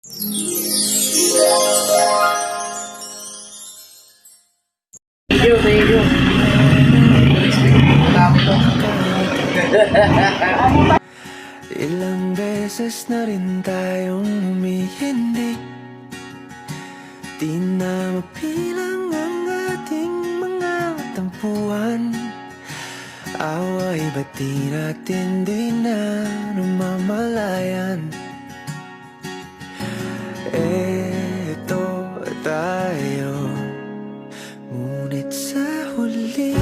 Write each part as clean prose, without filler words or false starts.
Thank you, thank you. Ilang beses na rin tayong humihindi, di na mapilang ang ating mga tampuhan. Away ba't di natin di na namamalayan? Eto tayo, ngunit sa huli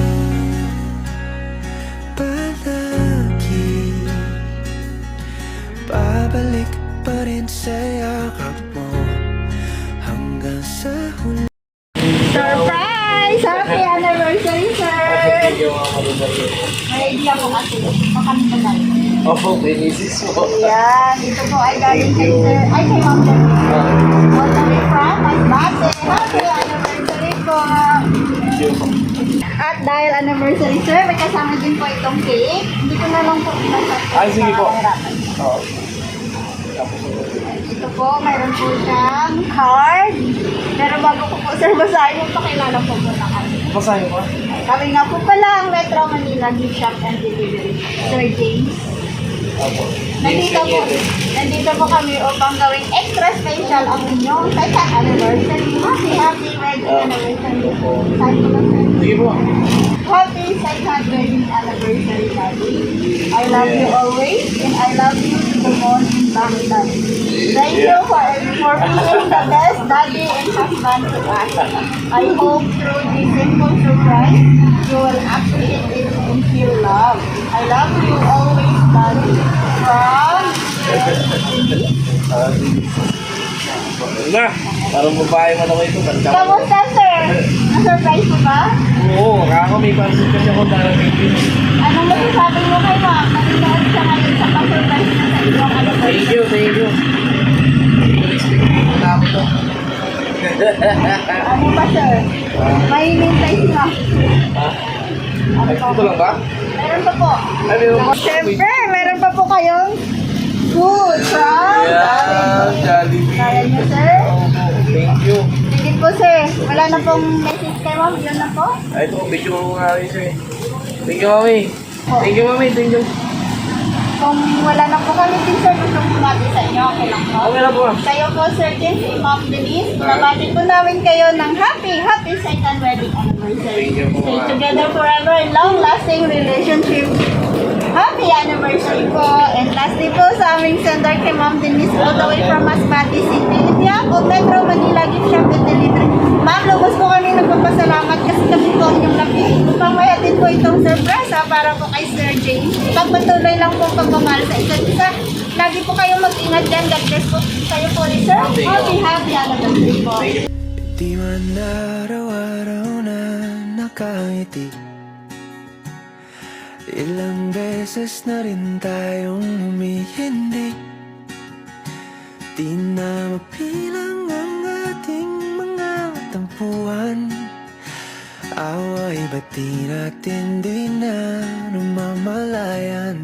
palagi babalik pa rin sa yakap mo hanggang sa huli. Surprise! Happy anniversary, sir! May idea po kasi. Makami na lang. Opo, may misis po. Yan. Ito po ay galing kay sir. Ay, kay ma'am sir. All the way from Masbate. Happy anniversary po! At dahil anniversary, sir, may kasama din po itong cake. Hindi ko na lang po pinasat. Ay, sige po. Oo. Ito po, mayroon po siyang card. Pero bago ko po, sir, basahin mo, pakilala po muna kami. Basahin ko. Kami nga po pala ang Metro Manila Gift Shop and Delivery. Sir James. Opo. Nandito po kami upang gawing extra special ang inyong second anniversary. Happy wedding anniversary. Saan po ba, sir? Sige po. Happy second wedding anniversary, Daddy. I love you always, and I love you to the moon and back, Daddy. Thank you for being the best daddy and husband to us. I hope through this simple surprise, you will appreciate it and feel love. I love you always, Daddy. From Na, parang babae mo naman ito. Kamusta, sir? Na-surprise mo ba? Oo, kako may pansin kasi ako darating din. Anong masasabi mo kay ma'am? Nanonood siya ngayon sa pa-surprise na sa inyong anniversary. Thank you, thank you. Tama to. Ano ba, sir? May hintay si ma'am. Ay, ito lang ba? Meron pa po. Ay, meron pa. Siyempre, meron pa po kayong food from Yeah, Jollibee. Kaya niyo, sir? Thank you. Sige po, sir. Wala na pong message kay ma'am. Yun na po. Ay, ito, video mo nga rin siya eh. Thank you, mami. Thank you, mami. Thank you. Kung wala na po kami din, sir, gusto ko natin sa inyo. Okay lang po. Okay na po. Kayo po, Sir James, si Ma'am Denise. Nabati po namin kayo ng happy second wedding anniversary. Thank you po, Stay ma'am. together forever in long-lasting relationship. Happy anniversary po. And lastly po sa aming sender kay Ma'am Denise all the way from Masbate City, India, o Metro Manila Gift Shop and Delivery. Ma'am, lubos po kami nagpapasalamat kasi kami po ang inyong labi. Upang mayatin po itong surprise para po kay Sir James. Pagpatuloy lang po pagmamahal sa isa't isa. Lagi po kayo mag-ingat dyan. God bless po kayo po ni Sir. Happy anniversary po. Di man araw-araw na nakangiti, ilang beses na rin tayong humihindi, di na mapilang ang ating mga tampuhan. Away ba't di natin di na namamalayan?